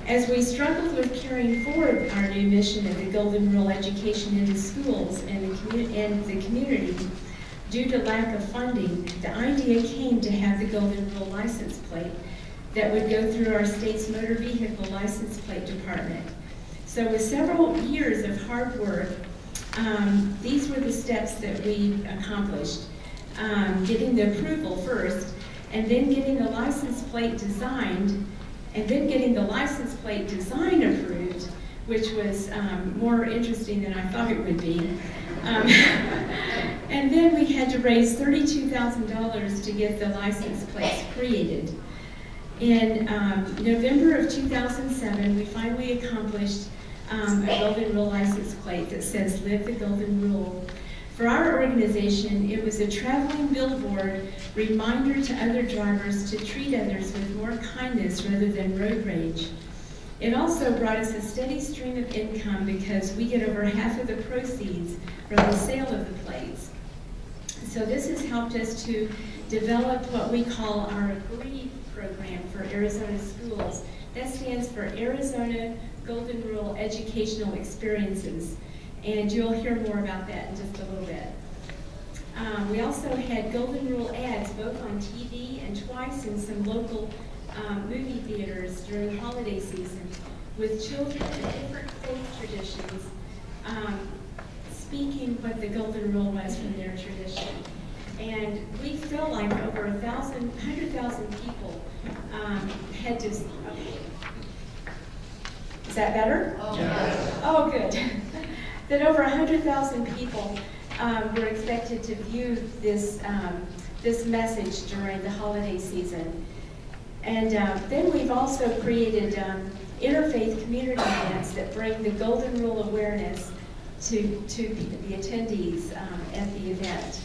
As we struggled with carrying forward our new mission of the Golden Rule education into schools and the community, due to lack of funding, the idea came to have the Golden Rule license plate that would go through our state's motor vehicle license plate department. So with several years of hard work, these were the steps that we accomplished. Getting the approval first, and then getting the license plate designed, and then getting the license plate design approved, which was more interesting than I thought it would be. And then we had to raise $32,000 to get the license plates created. In November of 2007, we finally accomplished a Golden Rule license plate that says, "Live the Golden Rule." For our organization, it was a traveling billboard reminder to other drivers to treat others with more kindness rather than road rage. It also brought us a steady stream of income because we get over half of the proceeds from the sale of the plates. So this has helped us to develop what we call our AGREE program for Arizona schools. That stands for Arizona Golden Rule Educational Experiences. And you'll hear more about that in just a little bit. We also had Golden Rule ads both on TV and twice in some local movie theaters during holiday season with children of different faith traditions speaking what the Golden Rule was from their tradition. And we feel like over 100,000 people had to, okay. Is that better? Oh, good. That over 100,000 people were expected to view this, this message during the holiday season. And then we've also created interfaith community events that bring the Golden Rule awareness to the attendees at the event.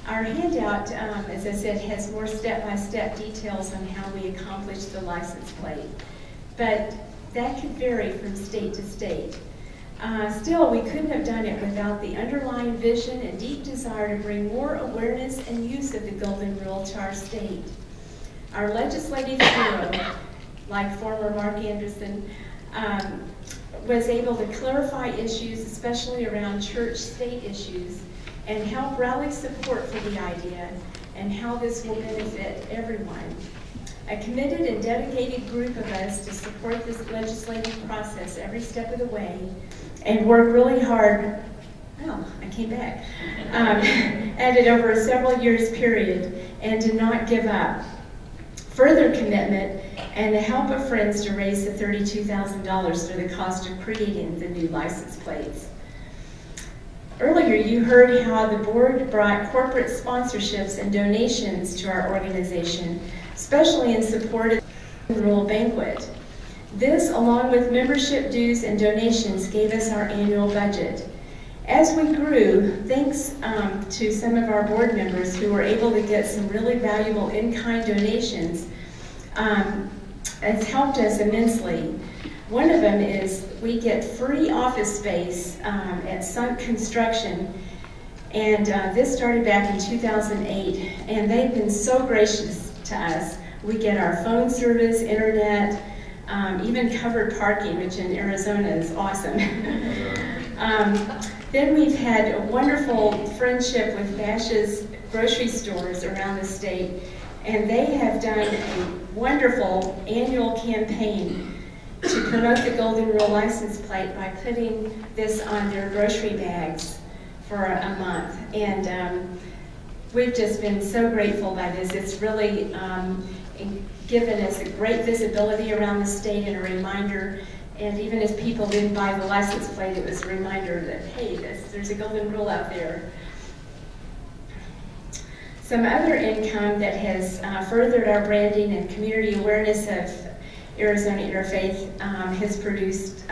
Our handout, as I said, has more step-by-step details on how we accomplish the license plate, but that could vary from state to state. Still, we couldn't have done it without the underlying vision and deep desire to bring more awareness and use of the Golden Rule to our state. Our legislative bureau, like former Mark Anderson, was able to clarify issues, especially around church-state issues, and help rally support for the idea and how this will benefit everyone. A committed and dedicated group of us to support this legislative process every step of the way and work really hard, oh, I came back, at it over a several years period and to not give up. Further commitment and the help of friends to raise the $32,000 for the cost of creating the new license plates. Earlier, you heard how the board brought corporate sponsorships and donations to our organization, especially in support of the Rule Banquet. This, along with membership dues and donations, gave us our annual budget. As we grew, thanks to some of our board members who were able to get some really valuable in-kind donations, it's helped us immensely. One of them is we get free office space at Sunk Construction, and this started back in 2008, and they've been so gracious to us. We get our phone service, internet, even covered parking, which in Arizona is awesome. Then we've had a wonderful friendship with Bash's grocery stores around the state, and they have done a wonderful annual campaign to promote the Golden Rule license plate by putting this on their grocery bags for a month. And we've just been so grateful by this. It's really given us a great visibility around the state and a reminder. And even if people didn't buy the license plate, it was a reminder that, hey, there's a Golden Rule out there. Some other income that has furthered our branding and community awareness of Arizona Interfaith has produced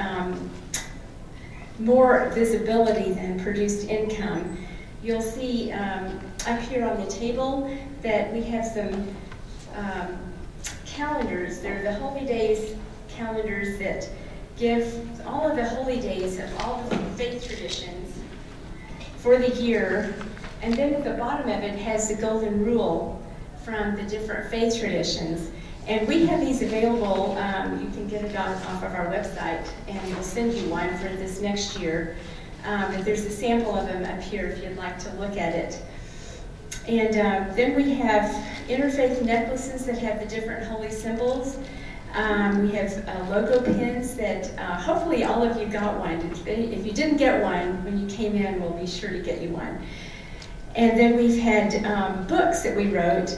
more visibility than produced income. You'll see up here on the table that we have some calendars. They're the Holy Days calendars that give all of the holy days of all the faith traditions for the year. And then at the bottom of it has the Golden Rule from the different faith traditions. And we have these available. You can get it off of our website, and we'll send you one for this next year. And there's a sample of them up here if you'd like to look at it. And then we have interfaith necklaces that have the different holy symbols. We have logo pins that hopefully all of you got one. If you didn't get one when you came in, we'll be sure to get you one. And then we've had books that we wrote,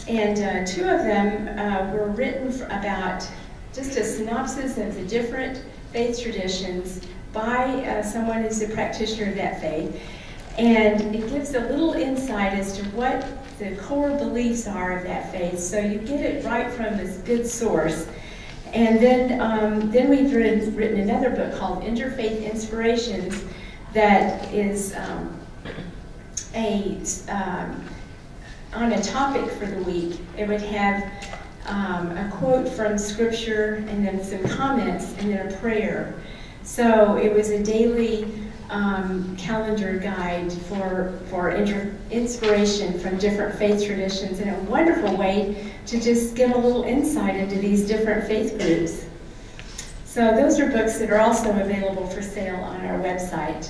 and two of them were written about just a synopsis of the different faith traditions by someone who's a practitioner of that faith. And it gives a little insight as to what the core beliefs are of that faith, so you get it right from this good source. And then we've written another book called Interfaith Inspirations that is on a topic for the week. It would have a quote from Scripture, and then some comments, and then a prayer. So it was a daily calendar guide for inspiration from different faith traditions, and a wonderful way to just get a little insight into these different faith groups. So those are books that are also available for sale on our website.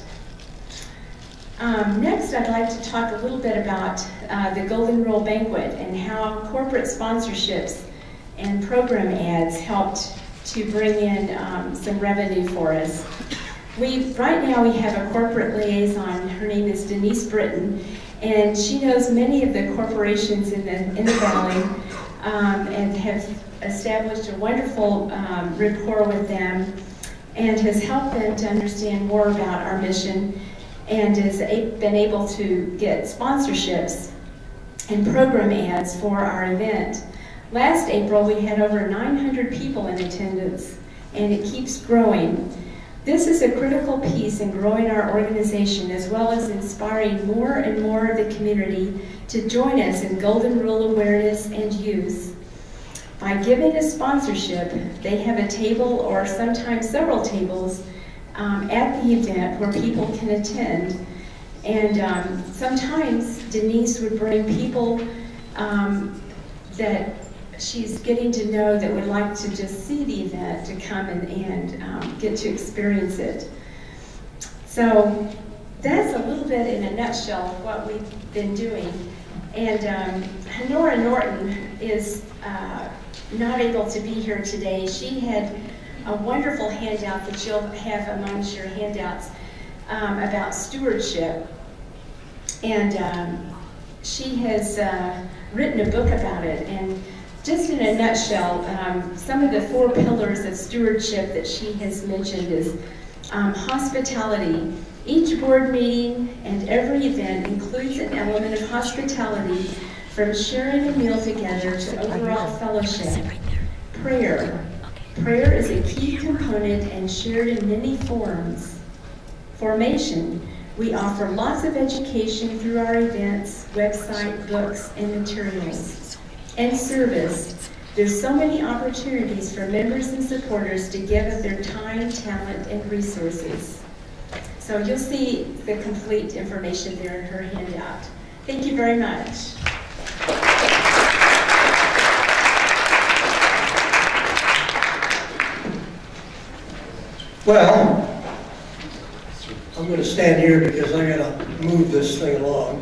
Next, I'd like to talk a little bit about the Golden Rule Banquet and how corporate sponsorships and program ads helped to bring in some revenue for us. Right now we have a corporate liaison. Her name is Denise Britton, and she knows many of the corporations in the Valley and has established a wonderful rapport with them, and has helped them to understand more about our mission, and has been able to get sponsorships and program ads for our event. Last April we had over 900 people in attendance, and it keeps growing. This is a critical piece in growing our organization, as well as inspiring more and more of the community to join us in Golden Rule awareness and use. By giving a sponsorship, they have a table or sometimes several tables at the event where people can attend. And sometimes Denise would bring people that she's getting to know that would like to just see the event to come and get to experience it. So that's a little bit in a nutshell of what we've been doing. And Honora Norton is not able to be here today. She had a wonderful handout that you'll have amongst your handouts about stewardship. And she has written a book about it. And just in a nutshell, some of the 4 pillars of stewardship that she has mentioned is hospitality. Each board meeting and every event includes an element of hospitality, from sharing a meal together to overall fellowship. Prayer. Prayer is a key component and shared in many forms. Formation. We offer lots of education through our events, website, books, and materials. And service. There's so many opportunities for members and supporters to give of their time, talent, and resources. So you'll see the complete information there in her handout. Thank you very much. Well, I'm going to stand here because I got to move this thing along.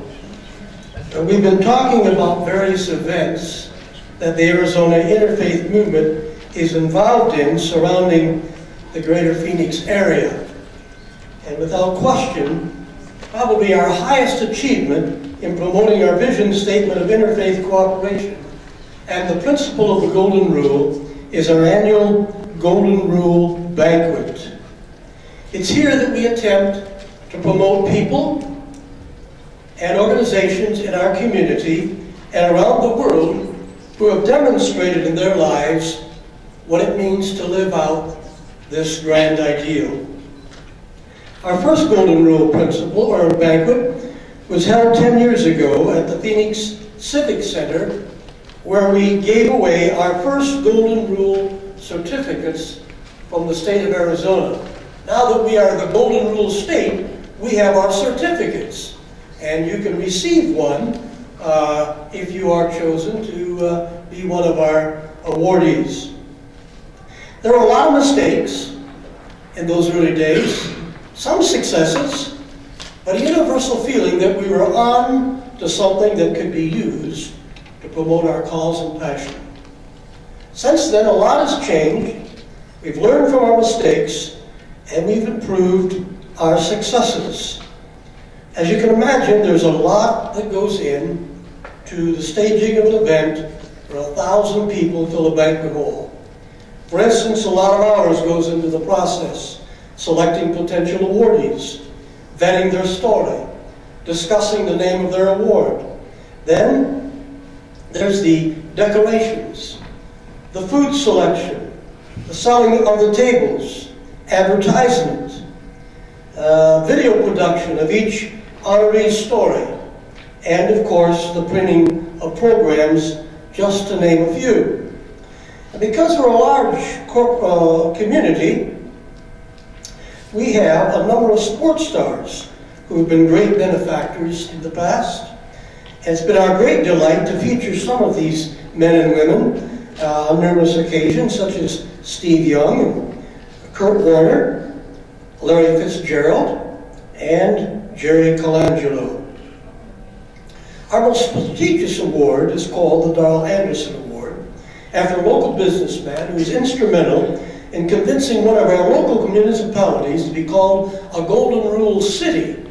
We've been talking about various events that the Arizona Interfaith Movement is involved in surrounding the greater Phoenix area. And without question, probably our highest achievement in promoting our vision statement of interfaith cooperation and the principle of the Golden Rule is our annual Golden Rule Banquet. It's here that we attempt to promote people and organizations in our community and around the world who have demonstrated in their lives what it means to live out this grand ideal. Our first Golden Rule principle, or banquet, was held 10 years ago at the Phoenix Civic Center, where we gave away our first Golden Rule certificates from the state of Arizona. Now that we are the Golden Rule state, we have our certificates, and you can receive one if you are chosen to be one of our awardees. There were a lot of mistakes in those early days, some successes, but a universal feeling that we were on to something that could be used to promote our cause and passion. Since then, a lot has changed. We've learned from our mistakes, and we've improved our successes. As you can imagine, there's a lot that goes in to the staging of an event where 1,000 people fill a banquet hall. For instance, a lot of hours goes into the process, selecting potential awardees, vetting their story, discussing the name of their award. Then there's the decorations, the food selection, the selling of the tables, advertisement, video production of each honoree's story, and of course the printing of programs, just to name a few. And because we're a large community, we have a number of sports stars who have been great benefactors in the past. And it's been our great delight to feature some of these men and women on numerous occasions, such as Steve Young, Kurt Warner, Larry Fitzgerald, and Jerry Colangelo. Our most prestigious award is called the Darrell Anderson Award, after a local businessman who was instrumental in convincing one of our local municipalities to be called a Golden Rule City,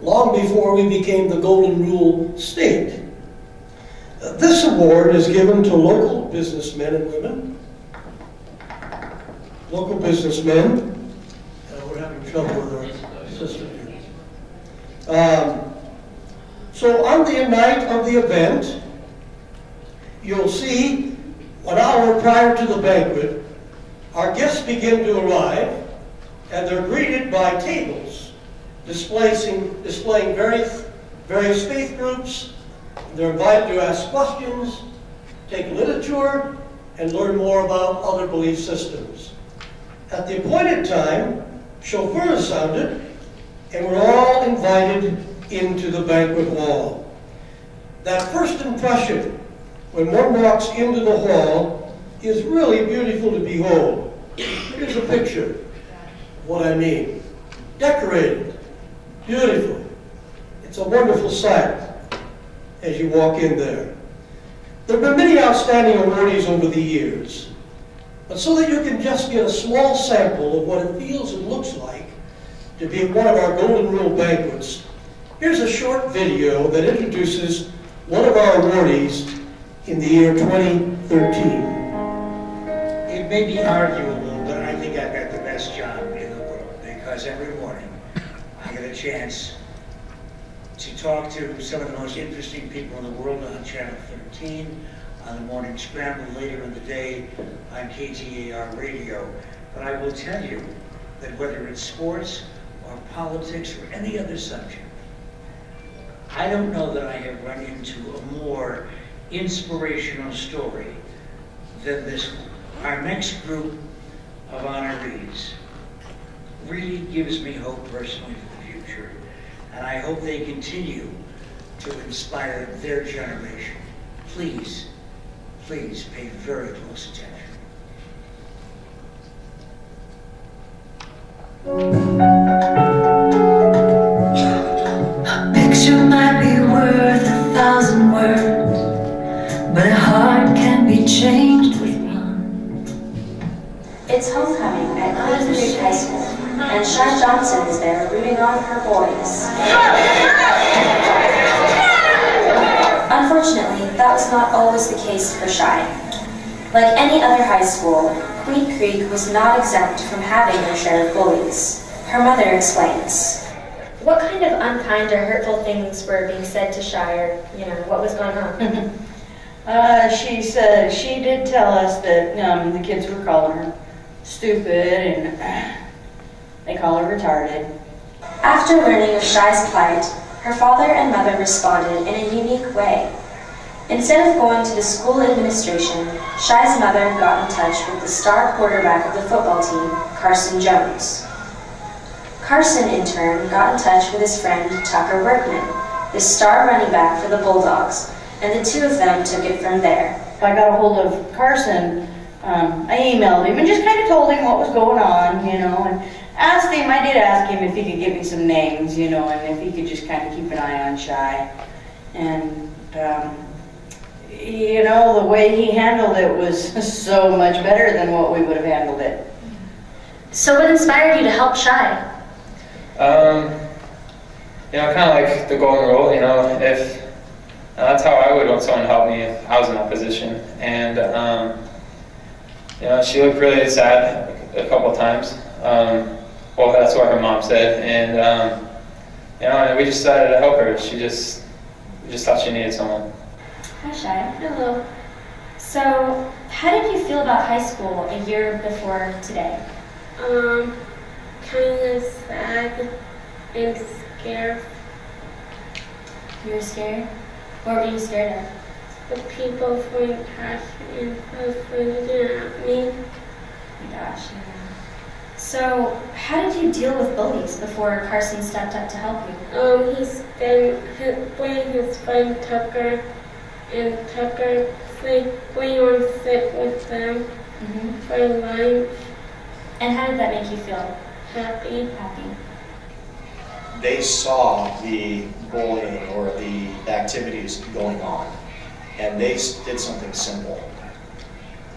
long before we became the Golden Rule State. This award is given to local businessmen and women. Local businessmen. We're having trouble with our system here. So on the night of the event, you'll see 1 hour prior to the banquet, our guests begin to arrive, and they're greeted by tables displaying various faith groups. They're invited to ask questions, take literature, and learn more about other belief systems. At the appointed time, chauffeur is sounded, and we're all invited into the banquet hall. That first impression, when one walks into the hall, is really beautiful to behold. Here's a picture of what I mean. Decorated, beautiful. It's a wonderful sight as you walk in there. There have been many outstanding awardees over the years, but so that you can just get a small sample of what it feels and looks like to be at one of our Golden Rule banquets, here's a short video that introduces one of our awardees in the year 2013. It may be arguable, but I think I've got the best job in the world, because every morning I get a chance to talk to some of the most interesting people in the world on Channel 13, on the morning scramble later in the day on KTAR radio. But I will tell you that whether it's sports or politics or any other subject, I don't know that I have run into a more inspirational story than this one. Our next group of honorees really gives me hope personally for the future, and I hope they continue to inspire their generation. Please, please pay very close attention. A picture might be worth 1,000 words, but a heart can be changed with one. It's homecoming at Queen Creek High School, and Shy Johnson is there rooting on her boys. Unfortunately, that was not always the case for Shy. Like any other high school, Queen Creek was not exempt from having her share of bullies. Her mother explains. What kind of unkind or hurtful things were being said to Shy, or, what was going on? She said, she did tell us that the kids were calling her stupid and they call her retarded. After learning of Shy's plight, her father and mother responded in a unique way. Instead of going to the school administration, Shy's mother got in touch with the star quarterback of the football team, Carson Jones. Carson, in turn, got in touch with his friend Tucker Workman, the star running back for the Bulldogs, and the two of them took it from there. if I got a hold of Carson, I emailed him and just kind of told him what was going on, you know, and asked him, I did ask him if he could give me some names, you know, and if he could just kind of keep an eye on Shy. And, you know, the way he handled it was so much better than what we would have handled it. So what inspired you to help Shy? You know, kind of like the golden rule, you know, if that's how I would want someone to help me if I was in that position. And, you know, she looked really sad a couple of times. Well, that's what her mom said. And, you know, and we just decided to help her. We just thought she needed someone. Hi, Shy. Hello. So, how did you feel about high school a year before today? Kind of sad and scared. You were scared? What were you scared of? The people throwing trash and looking at me. Oh my gosh, yeah. So, how did you deal with bullies before Carson stepped up to help you? He's been playing his friend Tucker, and Tucker playing on sit with them for lunch. And how did that make you feel? Happy. Happy. They saw the bullying or the activities going on, and they did something simple,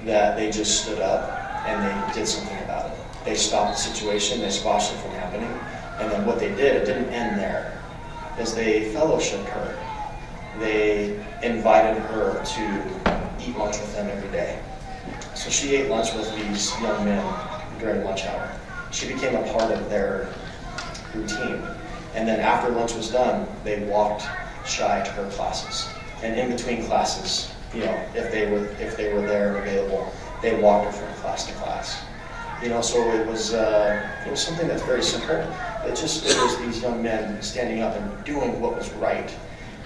that they just stood up and they did something about it. They stopped the situation, they squashed it from happening, and then what they did, it didn't end there, is they fellowshipped her. They invited her to eat lunch with them every day. So she ate lunch with these young men during lunch hour. She became a part of their routine. And then after lunch was done, they walked Shy to her classes. And in between classes, you know, if they were there and available, they walked her from class to class. You know, so it was something that's very simple. It was these young men standing up and doing what was right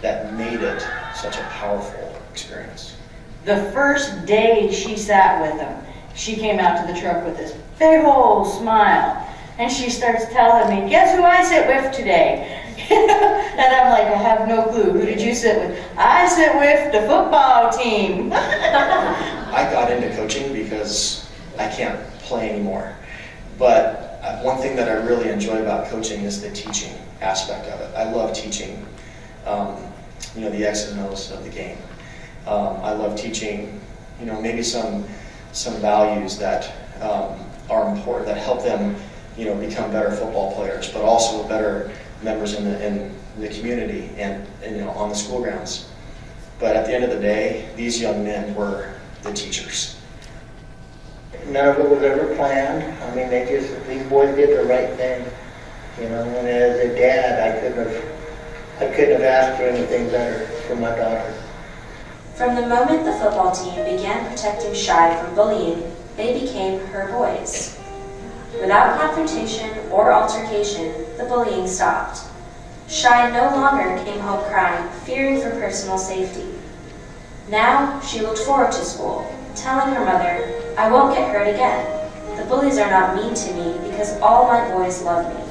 that made it such a powerful experience. The first day she sat with them, she came out to the truck with this big old smile. And she starts telling me, guess who I sit with today? And I'm like, I have no clue. Who did you sit with? I sit with the football team. I got into coaching because I can't play anymore. But one thing that I really enjoy about coaching is the teaching aspect of it. I love teaching, you know, the X's and O's of the game. I love teaching, you know, maybe some values that are important, that help them, you know, become better football players, but also better members in the community and you know, on the school grounds. But at the end of the day, these young men were the teachers. None of it was ever planned. I mean, these boys did the right thing, you know. And as a dad, I couldn't have asked for anything better for my daughter. From the moment the football team began protecting Shy from bullying, they became her boys. Without confrontation or altercation, the bullying stopped. Shy no longer came home crying, fearing for personal safety. Now she looked forward to school, telling her mother, I won't get hurt again. The bullies are not mean to me because all my boys love me.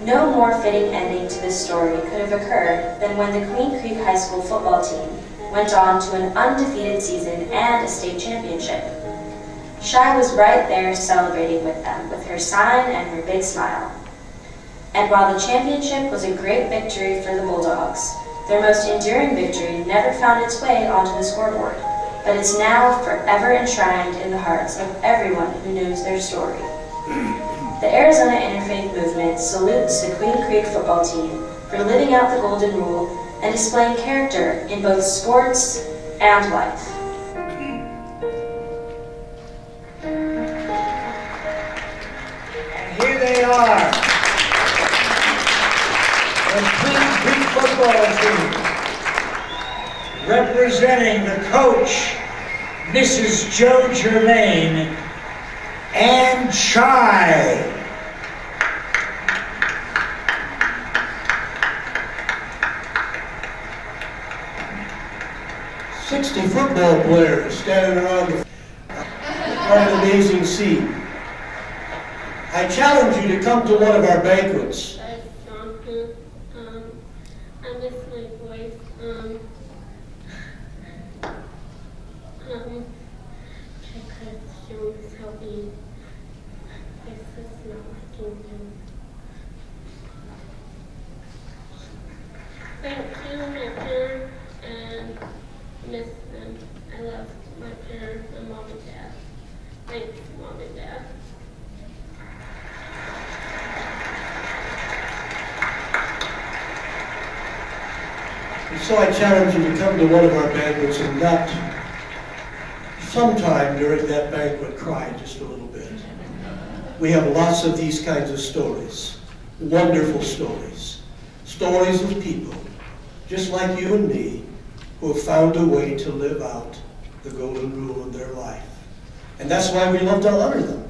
No more fitting ending to this story could have occurred than when the Queen Creek High School football team went on to an undefeated season and a state championship. Shy was right there celebrating with them, with her sign and her big smile. And while the championship was a great victory for the Bulldogs, their most enduring victory never found its way onto the scoreboard, but it's now forever enshrined in the hearts of everyone who knows their story. The Arizona Interfaith Movement salutes the Queen Creek football team for living out the Golden Rule and displaying character in both sports and life. And here they are, the Queen Creek football team, representing the coach, Mrs. Joe Germain, and Shy. 60 football players standing around what an amazing scene. I challenge you to come to one of our banquets. I miss my voice. Because she was helping. It's just not liking him. Thank you, my parents, and miss them. I love my parents, my mom and dad. Thanks, Mom and Dad. And so I challenge you to come to one of our banquets and not sometime during that banquet cry just a little bit. We have lots of these kinds of stories, wonderful stories, stories of people just like you and me who have found a way to live out the golden rule of their life. And that's why we love to honor them.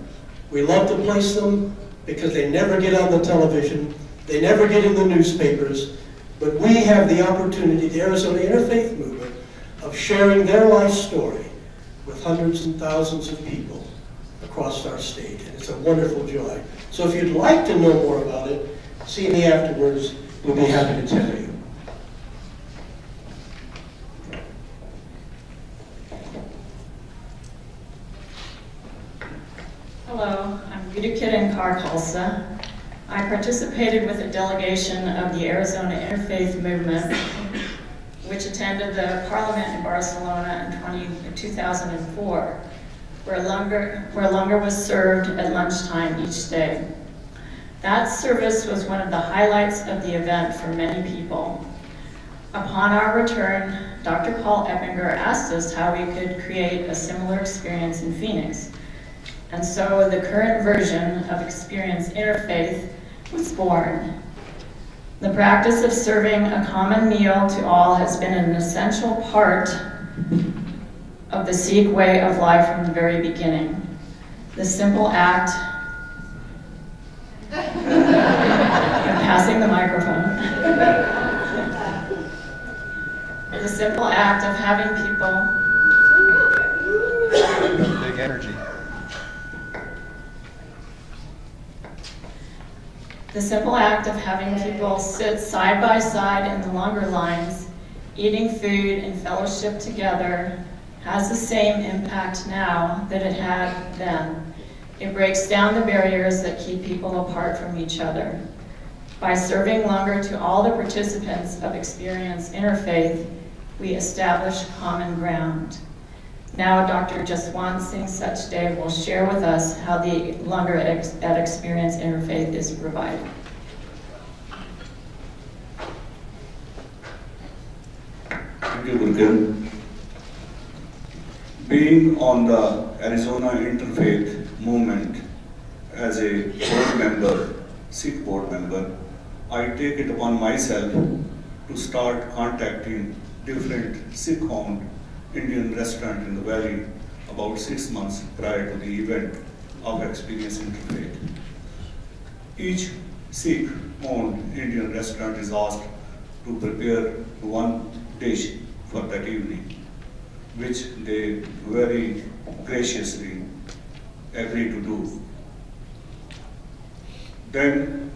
We love to place them because they never get on the television, they never get in the newspapers, but we have the opportunity, the Arizona Interfaith Movement, of sharing their life story with hundreds and thousands of people across our state. And it's a wonderful joy. So if you'd like to know more about it, see me afterwards. We'll be happy to tell you. Hello, I'm Rita Kidden-Carr-Tulsa. I participated with a delegation of the Arizona Interfaith Movement, which attended the Parliament in Barcelona in 2004, where lunga was served at lunchtime each day. That service was one of the highlights of the event for many people. Upon our return, Dr. Paul Eppinger asked us how we could create a similar experience in Phoenix. And so the current version of Experience Interfaith was born. The practice of serving a common meal to all has been an essential part of the Sikh way of life from the very beginning. The simple act, I'm passing the microphone. The simple act of having people big energy. The simple act of having people sit side by side in the longer lines, eating food and fellowship together, has the same impact now that it had then. It breaks down the barriers that keep people apart from each other. By serving longer to all the participants of Experience Interfaith, we establish common ground. Now Dr. Jaswant Singh Sachdev will share with us how the longer at Experience Interfaith is provided. Thank you, Gurkil. Being on the Arizona Interfaith Movement as a board member, Sikh board member, I take it upon myself to start contacting different Sikh-owned Indian restaurant in the valley about 6 months prior to the event of Experience Interfaith. Each Sikh-owned Indian restaurant is asked to prepare one dish for that evening, which they very graciously agree to do. Then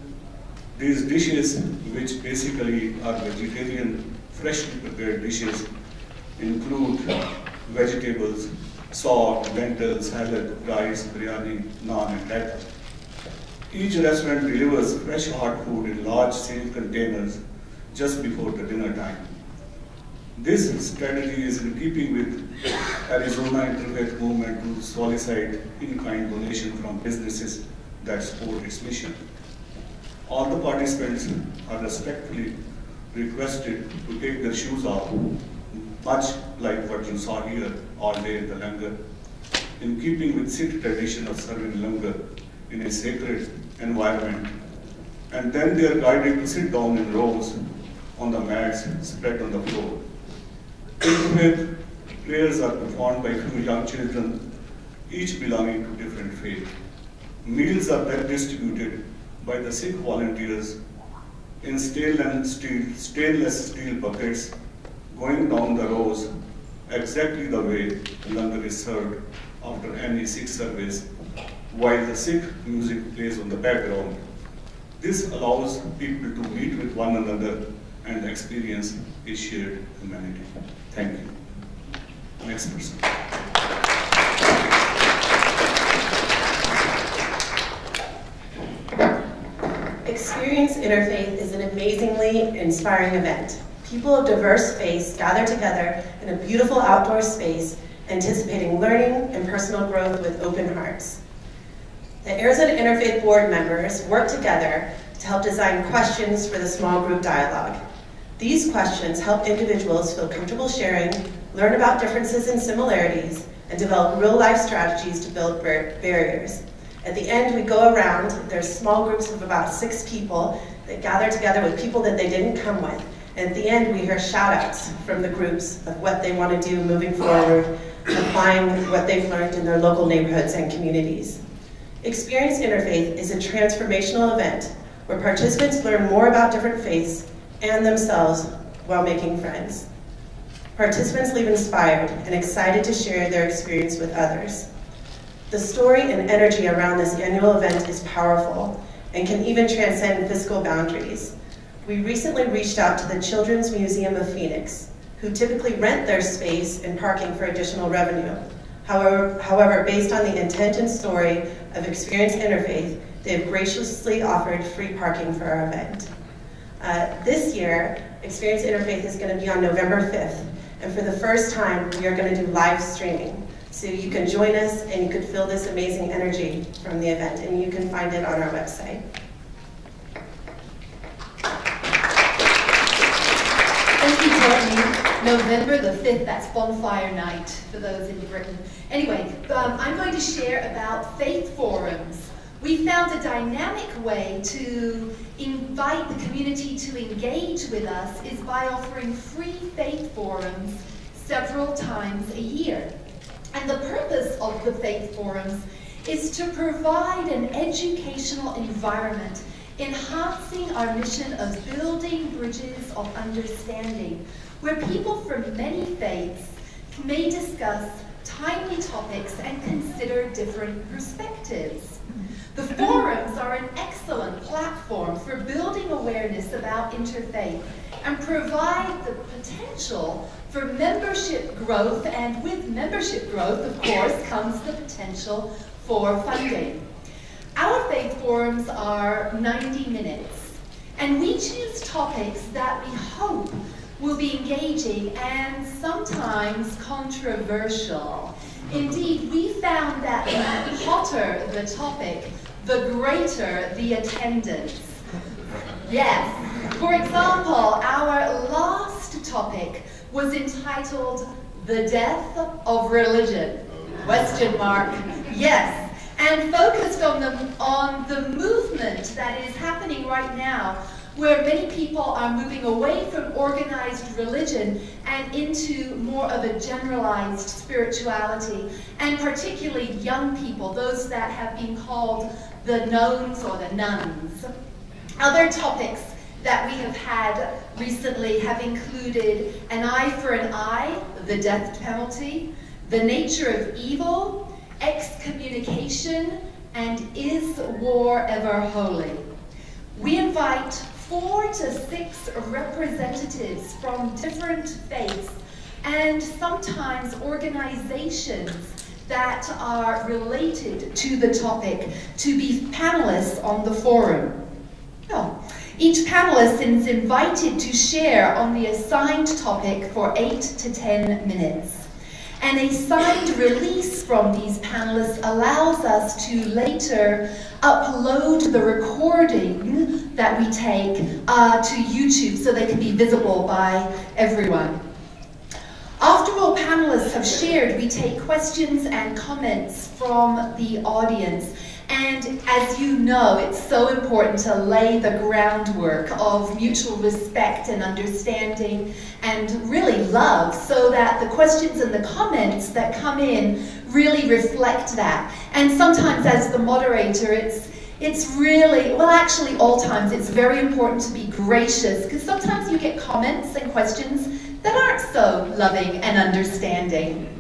these dishes, which basically are vegetarian, freshly prepared dishes, include vegetables, salt, lentils, salad, rice, biryani, naan, and raita. Each restaurant delivers fresh hot food in large sealed containers just before the dinner time. This strategy is in keeping with Arizona Interfaith Movement to solicit in-kind donation from businesses that support its mission. All the participants are respectfully requested to take their shoes off, much like what you saw here all day in the langar, in keeping with Sikh tradition of serving langar in a sacred environment. And then they are guided to sit down in rows on the mats spread on the floor. Interfaith prayers are performed by few young children, each belonging to different faith. Meals are then distributed by the Sikh volunteers in stainless steel buckets, going down the rows exactly the way langar is served after any Sikh service, while the Sikh music plays on the background. This allows people to meet with one another and experience a shared humanity. Thank you. Next person. Experience Interfaith is an amazingly inspiring event. People of diverse faiths gather together in a beautiful outdoor space, anticipating learning and personal growth with open hearts. The Arizona Interfaith Board members work together to help design questions for the small group dialogue. These questions help individuals feel comfortable sharing, learn about differences and similarities, and develop real-life strategies to build barriers. At the end, we go around, there's small groups of about 6 people that gather together with people that they didn't come with. And at the end, we hear shout-outs from the groups of what they want to do moving forward, applying what they've learned in their local neighborhoods and communities. Experience Interfaith is a transformational event where participants learn more about different faiths and themselves while making friends. Participants leave inspired and excited to share their experience with others. The story and energy around this annual event is powerful and can even transcend physical boundaries. We recently reached out to the Children's Museum of Phoenix, who typically rent their space and parking for additional revenue. However, based on the intent and story of Experience Interfaith, they have graciously offered free parking for our event. This year, Experience Interfaith is going to be on November 5th, and for the first time, we are going to do live streaming. So you can join us and you can feel this amazing energy from the event, and you can find it on our website. Thank you, Courtney. November the 5th, that's Bonfire Night for those in Britain. Anyway, I'm going to share about faith forums. We found a dynamic way to invite the community to engage with us is by offering free faith forums several times a year. And the purpose of the faith forums is to provide an educational environment enhancing our mission of building bridges of understanding, where people from many faiths may discuss timely topics and consider different perspectives. The forums are an excellent platform for building awareness about interfaith and provide the potential for membership growth, and with membership growth, of course, comes the potential for funding. Our faith forums are 90 minutes, and we choose topics that we hope will be engaging and sometimes controversial. Indeed, we found that the hotter the topic, the greater the attendance. Yes. For example, our last topic was entitled "The Death of Religion?" Question mark. Yes. And focused on the movement that is happening right now, where many people are moving away from organized religion and into more of a generalized spirituality, and particularly young people, those that have been called the knowns or the nuns. Other topics that we have had recently have included an eye for an eye, the death penalty, the nature of evil, excommunication, and is war ever holy? We invite 4 to 6 representatives from different faiths and sometimes organizations that are related to the topic to be panelists on the forum. Each panelist is invited to share on the assigned topic for 8 to 10 minutes. And a signed release from these panelists allows us to later upload the recording that we take to YouTube so they can be visible by everyone. After all panelists have shared, we take questions and comments from the audience. And as you know, it's so important to lay the groundwork of mutual respect and understanding and really love, so that the questions and the comments that come in really reflect that. And sometimes as the moderator, it's really, well, actually all times, it's very important to be gracious, because sometimes you get comments and questions that aren't so loving and understanding.